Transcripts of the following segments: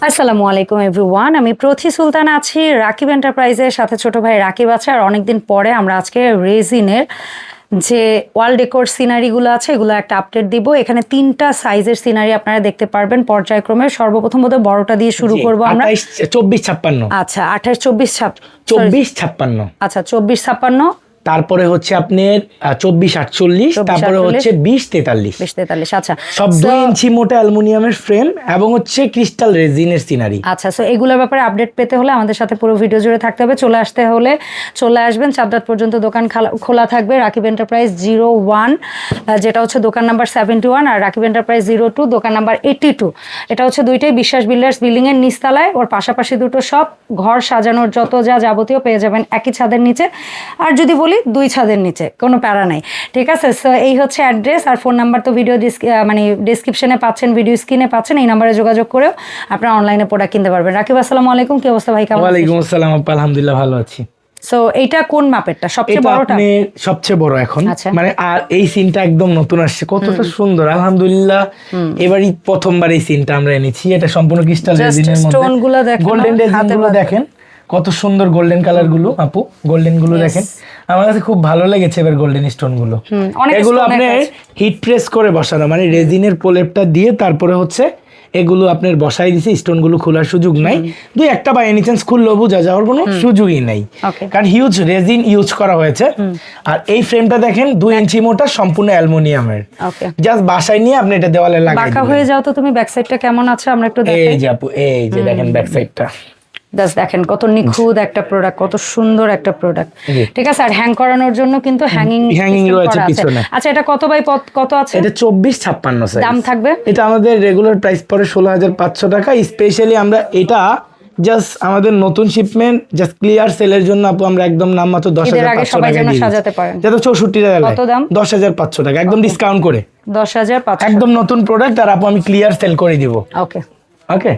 আসসালামু আলাইকুম এভরিওয়ান, আমি প্রথি সুলতান আছি রাকিব এন্টারপ্রাইজের সাথে। ছোট ভাই রাকিব আছে। আর অনেকদিন পরে আমরা আজকে রেজিনের যে ওয়াল ডেকোর সিনারিগুলো আছে এগুলো একটা আপডেট দিব। এখানে 3টা সাইজের সিনারি আপনারা দেখতে পারবেন পর্যায়ক্রমে। সর্বপ্রথম বোধহয় বড়টা দিয়ে শুরু করব আমরা। 24-56। আচ্ছা 28-24-56। আচ্ছা 24-56। তারপরে হচ্ছে আপনার 24-48। তারপরে হচ্ছে 20-43। আচ্ছা সব 2 ইঞ্চি মোটা অ্যালুমিনিয়ামের ফ্রেম এবং হচ্ছে ক্রিস্টাল রেজিনের সিনারি। আচ্ছা, সো এগুলোর ব্যাপারে আপডেট পেতে হলে আমাদের সাথে পুরো ভিডিও জুড়ে থাকতে হবে। চলে আসতে হলে চলে আসবেন, 4 রাত পর্যন্ত দোকান খোলা থাকবে। রাকিব এন্টারপ্রাইজ 01 যেটা হচ্ছে দোকান নাম্বার 71, আর রাকিব এন্টারপ্রাইজ 02 দোকান নাম্বার 82। এটা হচ্ছে দুইটাই বিশ্বাস বিল্ডার্স বিল্ডিং এর নিচতলায়। ওর পাশাপাশি দুটো সব ঘর সাজানোর যত যা যাবতীয় পেয়ে যাবেন একই ছাদের নিচে। আর যদি বলি 2 ছাদের নিচে, কোনো প্যারা নাই, ঠিক আছে। সো এই হচ্ছে অ্যাড্রেস। আর ফোন নাম্বার তো ভিডিও ডিসক্রিপশনে পাচ্ছেন, ভিডিও স্ক্রিনে পাচ্ছেন। এই নাম্বারে যোগাযোগ করেও আপনারা অনলাইনে প্রোডাক্ট কিনতে পারবেন। রাকিব আসসালামু আলাইকুম, কি অবস্থা ভাই? কেমন আছেন? ওয়ালাইকুম আসসালাম আপা, আলহামদুলিল্লাহ ভালো আছি। সো এইটা কোন মাপেরটা? সবচেয়ে বড়টা? আপনি সবচেয়ে বড় এখন। আচ্ছা। মানে আর এই সিনটা একদম নতুন আসছে, কতটা সুন্দর আলহামদুলিল্লাহ। এবারই প্রথমবার এই সিনটা আমরা এনেছি। এটা সম্পূর্ণ ক্রিস্টাল রেজিনের মধ্যে। স্টোনগুলো দেখেন, গোল্ডেন রেজিনগুলো দেখেন কত সুন্দর, গোল্ডেন কালার গুলো আপু, গোল্ডেন গুলো দেখেন। আমার কাছে খুব ভালো লেগেছে এবার গোল্ডেন স্টোন গুলো। এগুলো আপনি হিট প্রেস করে বসানো, মানে রেজিনের প্রলেপটা দিয়ে তারপরে হচ্ছে এগুলো আপনার বসাই দিছে। স্টোন গুলো খোলার সুযোগ নাই, 2-1টা বাই এনি চান্স খুললো বোঝা যাওয়ার কোনো সুযোগই নাই, কারণ হিউজ রেজিন ইউজ করা হয়েছে। আর এই ফ্রেমটা দেখেন 2 ইঞ্চি মোটা, সম্পূর্ণ অ্যালুমিনিয়ামের। জাস্ট বাসায় নিয়ে আপনি এটা দেওয়ালে লাগাই দিবেন। বাঁকা হয়ে যাও তো তুমি। ব্যাক সাইডটা কেমন আছে আমরা একটু দেখাই। এই যে আপু, এই যে দেখেন ব্যাক সাইডটা। দেখেন কত নিখুঁত একটা প্রোডাক্ট, কত সুন্দর একটা প্রোডাক্ট, ঠিক আছে। আর হ্যাং করানোর জন্য কিন্তু হ্যাঙ্গিং রয়েছে পিছনে। আচ্ছা এটা কত বাই কত আছে? এটা 24-56 সাইজ। দাম থাকবে? এটা আমাদের রেগুলার প্রাইস পড়ে 16,500 টাকা। স্পেশালি আমরা এটা জাস্ট আমাদের নতুন শিপমেন্ট জাস্ট ক্লিয়ার সেলের জন্য আপু আমরা একদম নামমাত্র 10,500 টাকা দিয়ে সাজাতে পারেন। যেটা 64 টাকা। কত দাম? 10,500 টাকা একদম ডিসকাউন্ট করে। 10,500 একদম নতুন প্রোডাক্ট। আর আপু আমি ক্লিয়ার সেল করে দিব। ওকে ওকে।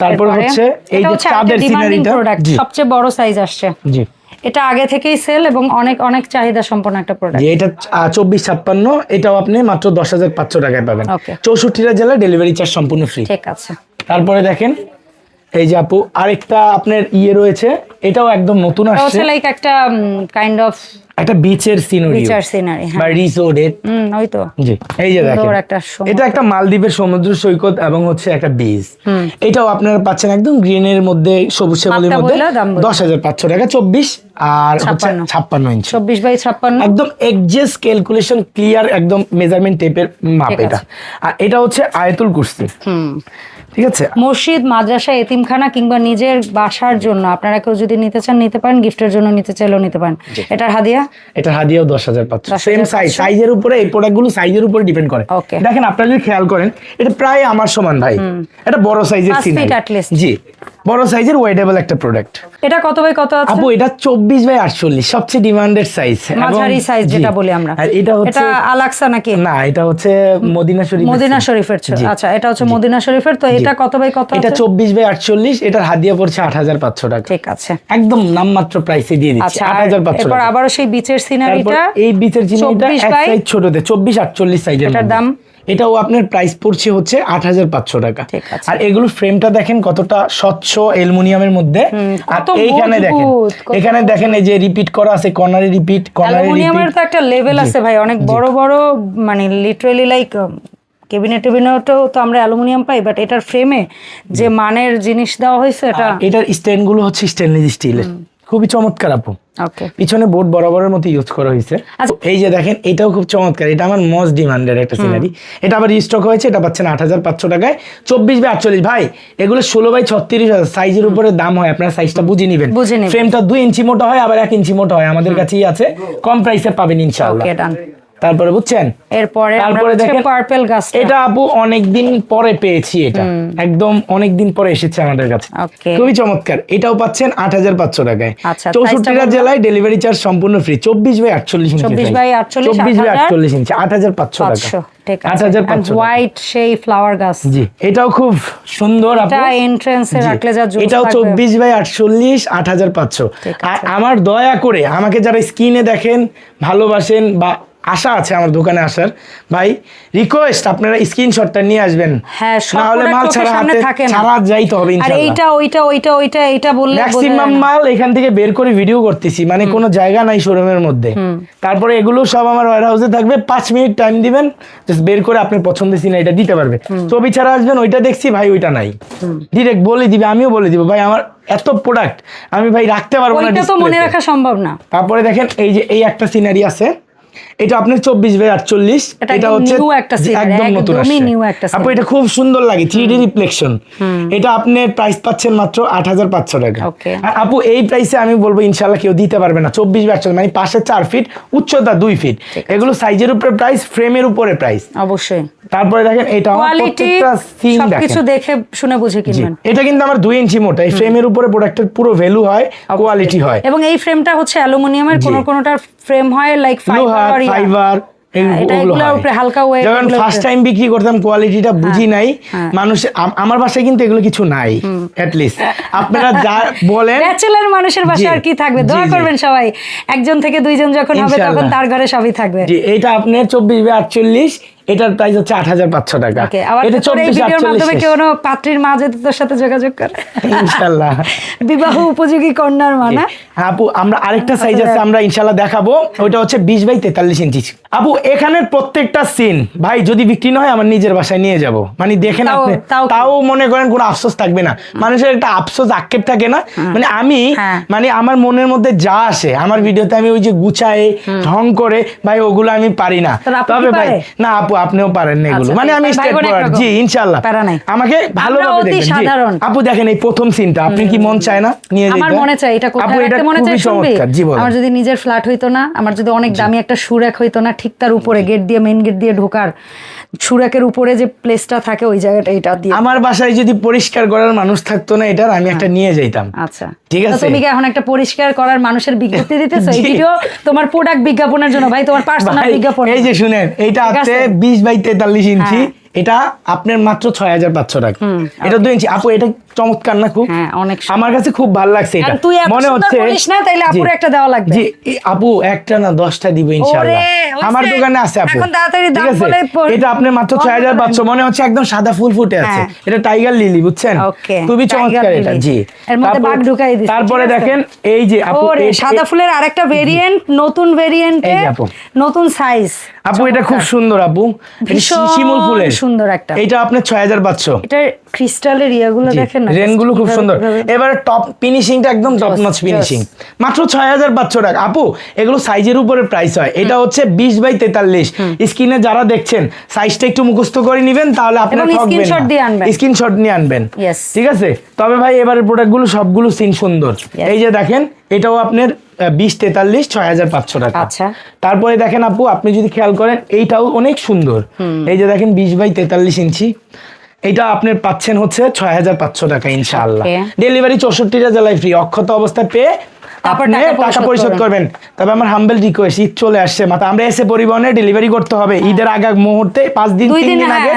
তারপর হচ্ছে এই যে চাঁদের সিনারিটা, সবচেয়ে বড় সাইজ আসছে। জি, এটা আগে থেকেই সেল এবং অনেক অনেক চাহিদা সম্পন্ন একটা প্রোডাক্ট। এটা 24-56। এটাও আপনি মাত্র 10,500 টাকায় পাবেন। ওকে। 64টা জেলায় ডেলিভারি চার্জ সম্পূর্ণ ফ্রি। ঠিক আছে। তারপরে দেখেন এই যে আপু আরেকটা আপনার রয়েছে। এটাও একদম নতুন আসছে। এটা লাইক একটা কাইন্ড অফ একটা বিচের সিনারি বা রিসোর্টের। ওই তো। জি, এই যে দেখেন এটা একটা মালদ্বীপের সমুদ্র সৈকত এবং হচ্ছে একটা বিচ। এটাও আপনারা পাচ্ছেন একদম গ্রিনের মধ্যে, সবুজ শ্যামলের মধ্যে। 10,500 টাকা। 24 আর হচ্ছে 56 ইঞ্চি। 24/56 একদম এক্সাক্ট ক্যালকুলেশন ক্লিয়ার, একদম মেজারমেন্ট টেপের মাপ এটা। আর এটা হচ্ছে আয়াতুল কুরসি। ঠিক আছে। মসজিদ, মাদ্রাসা, এতিমখানা কিংবা নিজের বাসার জন্য আপনারা কেউ যদি নিতে চান নিতে পারেন, গিফটের জন্য নিতে চাইলেও নিতে পারেন। এটার হাদিয়া? এটার হাদিয়াও 10,500। সেম সাইজের উপরে এই প্রোডাক্টগুলো সাইজের উপরে ডিপেন্ড করে। দেখেন আপনারা যদি খেয়াল করেন এটা প্রায় আমার সমান ভাই। এটা বড় সাইজের সিনারি। জি, বড় সাইজের ওয়েটেবল একটা প্রোডাক্ট। এটা কত বাই কত আছে আপু? এটা 24/48, সবচেয়ে ডিমান্ডেড সাইজ, মাঝারি সাইজ যেটা বলি আমরা। আর এটা হচ্ছে আলাক্সা নাকি? না, এটা হচ্ছে মদিনা শরীফের। আচ্ছা, এটা হচ্ছে মদিনা শরীফের। তো এটা কত বাই কত? এটা 24/48। এটার হাদিয়া পড়ছে 8,500 টাকা। ঠিক আছে, একদম নামমাত্র প্রাইসে দিয়ে দিচ্ছি 8,500 টাকা। এরপর আবারো সেই বিচের সিনারিটা, এই বিচের সিনারিটা এক সাইজ ছোটতে 24-48 সাইজের। এটার দাম? এটাও আপনার প্রাইস পড়ছে হচ্ছে 8,500 টাকা। আর এগুলো ফ্রেমটা দেখেন কতটা স্বচ্ছ অ্যালুমিনিয়ামের মধ্যে। আর এখানে দেখেন এই যে রিপিট করা আছে, কর্নারে রিপিট, কর্নারে রিপিট। অ্যালুমিনিয়ামের তো একটা লেভেল আছে ভাই, অনেক বড় বড়, মানে লিটারালি লাইক ক্যাবিনেটেও তো আমরা অ্যালুমিনিয়াম পাই, বাট এটার ফ্রেমে যে মানের জিনিস দেওয়া হয়েছে, এটার স্ট্যান্ড গুলো হচ্ছে স্টেনলেস স্টিলের, খুবই চমৎকার আপু। পিছনে বোর্ড বরাবরের মতো ইউজ করা হয়েছে। এই যে দেখেন এটাও খুব চমৎকার। এটা আমার মোস্ট ডিমান্ডেড একটা সিনারি। এটা আবার রিস্টক হয়েছে। এটা পাচ্ছেন 8,500 টাকায়। 24/48 ভাই, এগুলো 16/36 সাইজের উপরে দাম হয়। আপনারা সাইজটা বুঝে নেবেন। ফ্রেমটা 2 ইঞ্চি মোটা হয়, আবার 1 ইঞ্চি মোটা হয়। আমাদের কাছেই আছে, কম প্রাইসে পাবেন ইনশাআল্লাহ। তারপরে বুঝছেন, তারপরে দেখেন পার্পল গাছ। এটা আপু অনেকদিন পরে পেয়েছি, এটা একদম অনেকদিন পরে এসেছে আমাদের কাছে, খুবই চমৎকার। এটাও পাচ্ছেন 8,500 টাকায়। 64টা জেলায় ডেলিভারি চার্জ সম্পূর্ণ ফ্রি। 24/48 ইঞ্চি। 24/48 ইঞ্চি, 8,500 টাকা। হোয়াইট সেই ফ্লাওয়ার গাছ। জি, এটাও খুব সুন্দর। এটা এন্ট্রান্সে রাখলে যা জোস লাগবে। এটাও 24/48, 8,500। আর আমার দয়া করে আমাকে যারা স্ক্রিনে দেখেন, ভালোবাসেন বা আশা আছে আমার দোকানে আসার। ভাই রিকোয়েস্ট আপনারা স্ক্রিনশটটা নিয়ে আসবেন, হ্যাঁ সব না হলে মাল প্রোডাক্ট ছাড়া সামনে হাতে থাকে না, ছাড়া যাইতে হবে আর ইনশাআল্লাহ। এইটা বললে ম্যাক্সিমাম মাল এখান থেকে বের করে ভিডিও করতেছি, মানে কোনো জায়গা নাই শোরুমের মধ্যে। তারপরে এগুলো সব আমার ওয়্যার হাউসে থাকবে, 5 মিনিট টাইম দিবেন, জাস্ট বের করে আপনার পছন্দের সিনারিটা দিতে পারবে। ছবি ছাড়া আসবেন, ওইটা দেখছি ভাই ওইটা নাই, ডিরেক্ট বলে দিবে, আমিও বলে দিব ভাই আমার এত প্রোডাক্ট আমি ভাই রাখতে পারবো না, ওইটা তো মনে রাখা সম্ভব না। তারপরে দেখেন এই যে এই একটা সিনারি আছে, এটা আপনার 24/48, এটা হচ্ছে একদম নতুন আসছে আপু, এটা খুব সুন্দর লাগে 3D রিফ্লেকশন। এটা আপনার প্রাইস পাচ্ছেন মাত্র 8,500 টাকা। আর আপু এই প্রাইসে আমি বলবো ইনশাআল্লাহ কেউ দিতে পারবে না। 24/48 মানে পাশে 4 ফিট, উচ্চতা 2 ফিট, এগুলো সাইজের উপরে প্রাইস, ফ্রেমের উপরে প্রাইস অবশ্যই। তারপরে দেখেন এটা আমার প্রত্যেকটা সিন দেখেন, সবকিছু দেখে শুনে বুঝে কিনবেন। এটা কিন্তু আমার 2 ইঞ্চি মোটা, এই ফ্রেমের উপরে প্রোডাক্টের পুরো ভ্যালু হয়, কোয়ালিটি হয়। এবং এই ফ্রেমটা হচ্ছে অ্যালুমিনিয়ামের, কোনটার ফ্রেম হয় লাইক ফাইবার, যখন ফার্স্ট টাইম বিক্রি করতাম কোয়ালিটিটা বুঝি নাই মানুষ, আমার বাসায় কিন্তু এগুলো কিছু নাই। এট লিস্ট আপনারা যা বলেন, ব্যাচেলর মানুষের বাসায় আর কি থাকবে, দোয়া করবেন সবাই, একজন থেকে দুইজন যখন হবে তখন তার ঘরে সবই থাকবে। জি, এটা আপনার 24/48, এটার প্রাইস হচ্ছে 8,500 টাকা। এটা 24/48 কেউ পাত্রীর মা যদি তোর সাথে যোগাযোগ করে ইনশাআল্লাহ বিবাহ উপযোগী কন্যার মা না। আপু আমরা আরেকটা সাইজ আছে, আমরা ইনশাআল্লাহ দেখাবো, ওইটা হচ্ছে 20/43 ইঞ্চি। আপু এখানের প্রত্যেকটা সিন ভাই যদি বিক্রি না হয় আমার নিজের বাসায় নিয়ে যাব, মানে দেখেন আপনি, তাও মনে করেন কোনো আফসোস থাকবে না। মানুষের একটা আফসোস আক্ষেপ থাকে না, মানে আমি মানে আমার মনের মধ্যে যা আসে আমার ভিডিওতে আমি ওই যে গুছায়ে ঢং করে ভাই ওগুলো আমি পারি না। তবে ভাই না আপু আপনিও পারেন না এগুলো, মানে আমি স্টেপ ফরওয়ার্ড। জি ইনশাআল্লাহ আমাকে ভালোভাবে দেখবেন। আপু দেখেন এই প্রথম সিনটা, আপনি কি মন চায় না নিয়ে যেতে? আমার মনে চায়, এটা কোথায় রাখতে মনে চায় শুনবি? আমার যদি নিজের ফ্ল্যাট হইতো না, আমার যদি অনেক দামি একটা সুরাক হইতো না, ঠিক তার উপরে গেট দিয়ে, মেইন গেট দিয়ে ঢোকার সুরাকের উপরে যে প্লেসটা থাকে ওই জায়গাটা এটা দিয়ে, আমার বাসায় যদি পরিষ্কার করার মানুষ থাকতো না এটার, আমি একটা নিয়ে যাইতাম। আচ্ছা ঠিক আছে, তুমি কি এখন একটা পরিষ্কার করার মানুষের বিজ্ঞপ্তি দিতেছো? এই ভিডিও তোমার প্রোডাক্ট বিজ্ঞাপনের জন্য ভাই, তোমার পার্সোনাল বিজ্ঞাপন। এই যে শুনেন, এইটা আছে 20/43 ইঞ্চি, এটা আপনার মাত্র 6,500 টাকা। এটা 2 ইঞ্চি। আপু এটা চমৎকার না খুব? হ্যাঁ অনেক, আমার কাছে খুব ভালো লাগছে এটা। মনে হচ্ছে বলিস না, তাইলে আপুর একটা দেওয়া লাগবে। জি আপু একটা না 10টা দিব ইনশাআল্লাহ, আমার দোকানে আছে আপু। এখন তাড়াতাড়ি দাম বলে, এটা আপনি মাত্র 6,500, মনে হচ্ছে একদম সাদা ফুল ফুটে আছে। এটা টাইগার লিলি, বুঝছেন? খুবই চমৎকার এটা। জি এর মধ্যে বাগ ঢুকাই দিছি। তারপরে দেখেন এই যে আপু সাদা ফুলের আরেকটা ভেরিয়েন্ট, নতুন ভেরিয়েন্টে নতুন সাইজ। আপু এটা খুব সুন্দর আপু, শিমুল ফুলের সুন্দর একটা। এটা আপনার 6,500। এটা ক্রিস্টালের ইয়াগুলো দেখেন না, রেনগুলো খুব সুন্দর। এবারে টপ ফিনিশিংটা একদম টপ নচ ফিনিশিং, মাত্র 6,500 টাকা। আপু এগুলো সাইজের উপরে প্রাইস হয়। এটা হচ্ছে 20/43। স্ক্রিনে যারা দেখছেন সাইজটা একটু মুখস্থ করে নেবেন, তাহলে আপনারা ঠকবেন না। স্ক্রিনশট নিয়ে আনবেন, ঠিক আছে? তবে ভাই এবারে প্রোডাক্টগুলো সবগুলো সিন সুন্দর। এই যে দেখেন এটাও আপনার 20/43, 6,500 টাকা। আচ্ছা তারপরে দেখেন আপু আপনি যদি খেয়াল করেন এইটাও অনেক সুন্দর। এই যে দেখেন 20/43 ইঞ্চি, এটা আপনার পাচ্ছেন হচ্ছে 6,500 টাকা ইনশাআল্লাহ। ডেলিভারি 64টা জেলায় ফ্রি, অক্ষত অবস্থায় পেয়ে আপনি টাকা পরিশোধ করবেন। তবে আমার হাম্বল রিকোয়েস্ট, ঈদ চলে আসছে, মাত্র আমরা এসে পরিবহনে ডেলিভারি করতে হবে। ঈদের আগে মুহূর্তে 5 দিন 3 দিন আগে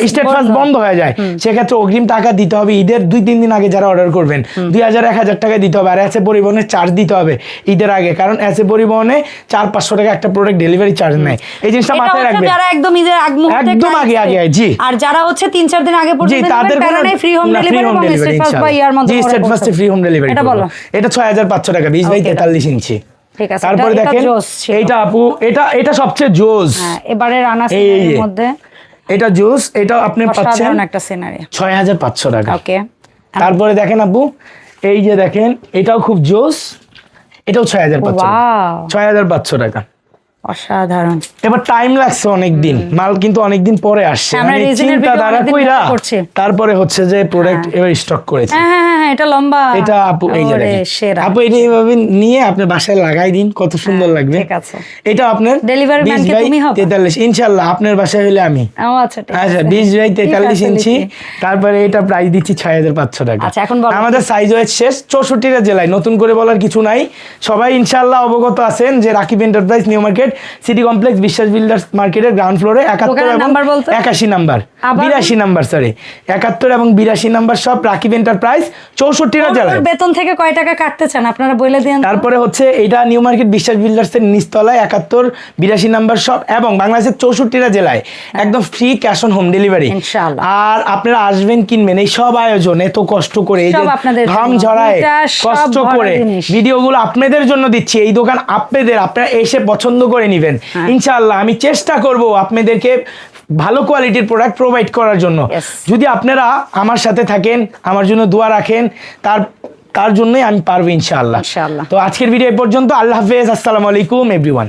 স্টেট ফাস্ট বন্ধ হয়ে যায়, সেক্ষেত্রে অগ্রিম টাকা দিতে হবে। ঈদের 2-3 দিন আগে যারা অর্ডার করবেন 2,000-1,000 টাকা দিতে হবে। আর এসে পরিবহনের চার্জ দিতে হবে ঈদের আগে, কারণ এসে পরিবহনে 400-500 টাকা একটা প্রোডাক্ট ডেলিভারি চার্জ নেয়। এই জিনিসটা মাথায় রাখবেন। যারা একদম ঈদের আগ মুহূর্তে, একদম আগে জি। আর যারা হচ্ছে 3-4 দিন আগে পর্যন্ত, জি তাদের কোনো ফ্রি হোম ডেলিভারি এবং স্টেট ফাস্ট বা ইয়ার মধ্যে, জি স্টেট ফাস্টে ফ্রি হোম ডেলিভারি। এটা বলো, এটা 6,500 টাকা, 20/43 ইঞ্চি। ঠিক আছে, তারপরে দেখেন এইটা আপু, এটা সবচেয়ে জোস। হ্যাঁ এবারে রানা সিনের মধ্যে এটা জোস, এটা আপনি পাচ্ছেন একটা সিনারি 6,500 টাকা। ওকে। তারপরে দেখেন আপু এই যে দেখেন এটাও খুব জোস, এটাও 6,500, 6,500 টাকা। অসাধারণ। এবার টাইম লাগছে অনেকদিন, মাল কিন্তু অনেকদিন পরে আসছে, আমরা চিন্তা ধারা কইরা তারপরে হচ্ছে যে প্রোডাক্ট এবার স্টক করেছে। হ্যাঁ এটা লম্বা, এটা আপু এই যে দেখেন আপু, এটা এইভাবে নিয়ে আপনি বাসায় লাগাই দিন, কত সুন্দর লাগবে। ঠিক আছে, এটা আপনার ডেলিভারি ম্যান কি তুমি হবে? 43 ইনশাআল্লাহ, আপনার বাসায় হলে আমি। আচ্ছা ঠিক আছে। আচ্ছা 20/43 ইঞ্চি। তারপরে এটা প্রাইস দিচ্ছি 6,500 টাকা। আচ্ছা এখন বলো, আমাদের সাইজ ওয়েট শেষ 64টা জেলায়, নতুন করে বলার কিছু নাই। সবাই ইনশাআল্লাহ অবগত আছেন যে Rakib enterprise new market city complex বিশ্বাস বিল্ডার্স মার্কেটের গ্রাউন্ড ফ্লোরে 71 এবং 81 নাম্বার, 82 নাম্বার, সরি 71 এবং 82 নাম্বার সব রাকিব এন্টারপ্রাইজ 64টা জেলায়। বেতন থেকে কয় টাকা কাটতে চান আপনারা বলে দেন। তারপরে হচ্ছে এটা নিউ মার্কেট বিশ্বাস বিল্ডার্সের নিচতলায় 7182 নাম্বার শপ এবং বাংলাদেশের 64টা জেলায় একদম free cash on home delivery ইনশাআল্লাহ। আর আপনারা আসবেন কিনবেন, এই সব আয়োজন এত কষ্ট করে, এই যে সব আপনাদের ঘাম জন্য। ঝরায় এটা সব কষ্ট ভরা করে জিনিস। ভিডিওগুলো আপনাদের জন্য দিচ্ছি, এই দোকান আপনাদের, আপনারা এসে পছন্দ করে নেবেন ইনশাআল্লাহ। আমি চেষ্টা করব আপনাদেরকে ভালো কোয়ালিটির প্রোডাক্ট প্রোভাইড করার জন্য। Yes. যদি আপনারা আমার সাথে থাকেন, আমার জন্য দোয়া রাখেন, তার জন্যই আমি পারবো ইনশাআল্লাহ। ইনশাআল্লাহ। তো আজকের ভিডিও এই পর্যন্ত। আল্লাহ হাফেজ, আসসালামু আলাইকুম এভরিওয়ান।